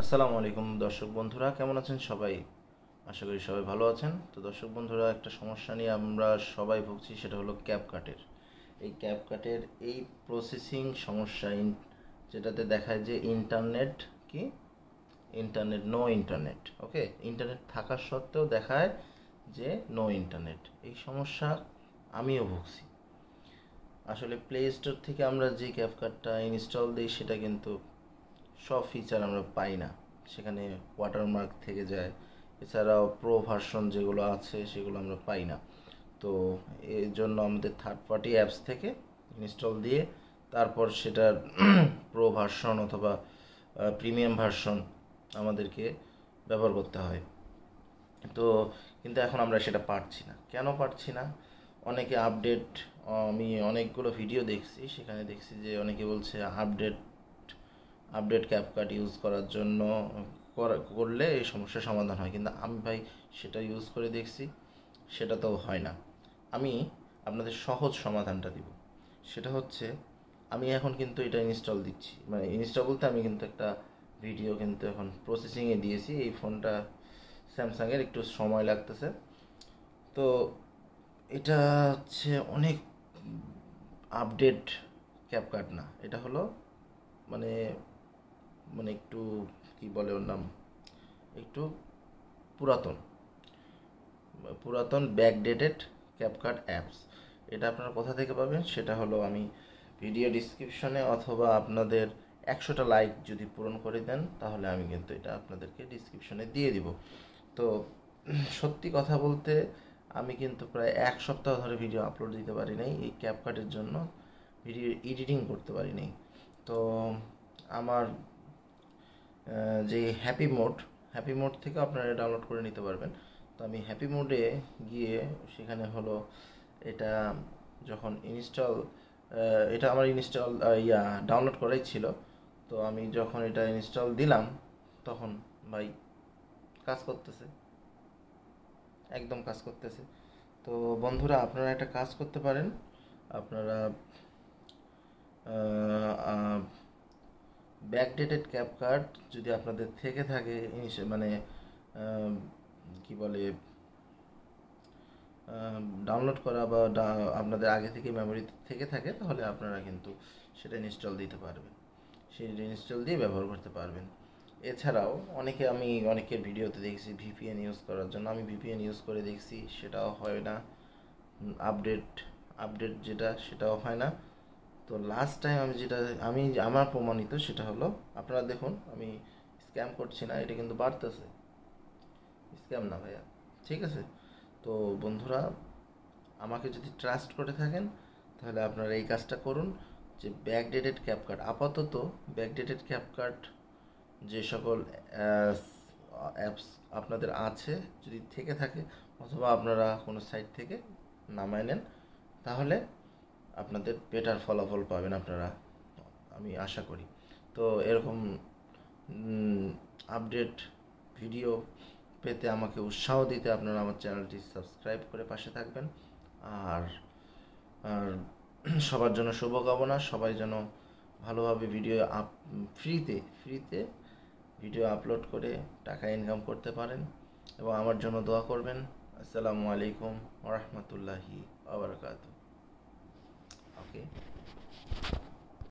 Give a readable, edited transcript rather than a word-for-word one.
আসসালামু আলাইকুম দর্শক বন্ধুরা, কেমন আছেন সবাই? আশা করি সবাই ভালো আছেন। তো দর্শক বন্ধুরা, একটা সমস্যা নিয়ে আমরা সবাই ভুগছি, সেটা হলো ক্যাপকাটের। এই ক্যাপকাটের এই প্রসেসিং সমস্যা, যেটাতে দেখায় যে ইন্টারনেট কি ইন্টারনেট নো ইন্টারনেট, ওকে, ইন্টারনেট থাকা সত্ত্বেও দেখায় যে নো ইন্টারনেট। এই সমস্যা আমিও ভুগছি। আসলে প্লে স্টোর থেকে আমরা যে ক্যাপকাটটা ইনস্টল দিই সেটা কিন্তু সব ফিচার আমরা পাই না, সেখানে ওয়াটারমার্ক থেকে যায়। এছাড়াও প্রো ভার্সন যেগুলো আছে সেগুলো আমরা পাই না। তো এর জন্য আমাদের থার্ড পার্টি অ্যাপস থেকে ইনস্টল দিয়ে তারপর সেটার প্রো ভার্সন অথবা প্রিমিয়াম ভার্সন আমাদেরকে ব্যবহার করতে হয়। তো কিন্তু এখন আমরা সেটা পারছি না। কেন পারছি না? অনেকে আপডেট, আমি অনেকগুলো ভিডিও দেখছি, সেখানে দেখছি যে অনেকে বলছে আপডেট ক্যাপকাট ইউজ করার জন্য করলে এই সমস্যার সমাধান হয়। কিন্তু আমি ভাই সেটা ইউজ করে দেখছি, সেটা তো হয় না। আমি আপনাদের সহজ সমাধানটা দিব। সেটা হচ্ছে, আমি এখন কিন্তু এটা ইনস্টল দিচ্ছি, মানে ইনস্টল বলতে আমি কিন্তু একটা ভিডিও কিন্তু এখন প্রসেসিংয়ে দিয়েছি। এই ফোনটা স্যামসাংয়ের, একটু সময় লাগতেছে। তো এটা হচ্ছে অনেক আপডেট ক্যাপকাট না, এটা হলো মানে মানে একটু কি বলে ওর নাম, একটু পুরাতন পুরাতন ব্যাকডেটেড ক্যাপকাট অ্যাপস। এটা আপনারা কোথা থেকে পাবেন? সেটা হলো, আমি ভিডিও ডিসক্রিপশনে অথবা আপনাদের 100টা লাইক যদি পূরণ করে দেন তাহলে আমি কিন্তু এটা আপনাদেরকে ডিসক্রিপশনে দিয়ে দিব। তো সত্যি কথা বলতে, আমি কিন্তু প্রায় এক সপ্তাহ ধরে ভিডিও আপলোড দিতে পারি নাই এই ক্যাপকাটের জন্য, ভিডিও এডিটিং করতে পারি নাই। তো আমার যে হ্যাপি মোড থেকে আপনারা ডাউনলোড করে নিতে পারবেন। তো আমি হ্যাপি মোডে গিয়ে সেখানে হলো এটা যখন এটা আমার ডাউনলোড করাই ছিল। তো আমি যখন এটা ইনস্টল দিলাম তখন ভাই কাজ করতেছে, একদম কাজ করতেছে। তো বন্ধুরা, আপনারা একটা কাজ করতে পারেন। আপনারা ব্যাকডেটেড ক্যাপকাট যদি আপনাদের থেকে থাকে, মানে কি বলে, ডাউনলোড করা বা আপনাদের আগে থেকে মেমোরি থেকে থাকে, তাহলে আপনারা কিন্তু সেটা ইনস্টল দিতে পারবেন, সেই ইনস্টল দিয়ে ব্যবহার করতে পারবেন। এছাড়াও আমি অনেকের ভিডিওতে দেখছি ভিপিএন ইউজ করার জন্য। আমি ভিপিএন ইউজ করে দেখছি, সেটাও হয় না। আপডেট আপডেট যেটা, সেটাও হয় না। তো লাস্ট টাইম আমার প্রমাণিত সেটা হলো, আপনারা দেখুন, আমি স্ক্যাম করছি না, এটা কিন্তু বাড়তেছে, স্ক্যাম না ভাইয়া, ঠিক আছে? তো বন্ধুরা, আমাকে যদি ট্রাস্ট করে থাকেন তাহলে আপনারা এই কাজটা করুন, যে ব্যাকডেটেড ক্যাপকাট, আপাতত ব্যাকডেটেড ক্যাপকাট যে সকল অ্যাপস আপনাদের আছে, যদি থেকে থাকে অথবা আপনারা কোনো সাইট থেকে নামায় নেন, তাহলে আপনাদের বেটার ফলাফল পাবেন আপনারা, আমি আশা করি। তো এরকম আপডেট ভিডিও পেতে আমাকে উৎসাহ দিতে আপনারা আমার চ্যানেলটি সাবস্ক্রাইব করে পাশে থাকবেন। আর আর সবার জন্য শুভকামনা, সবাই যেন ভালোভাবে ফ্রিতে ভিডিও আপলোড করে টাকা ইনকাম করতে পারেন, এবং আমার জন্য দোয়া করবেন। আসসালামু আলাইকুম ওয়া রাহমাতুল্লাহি ওয়া বারাকাতুহু। ওকে।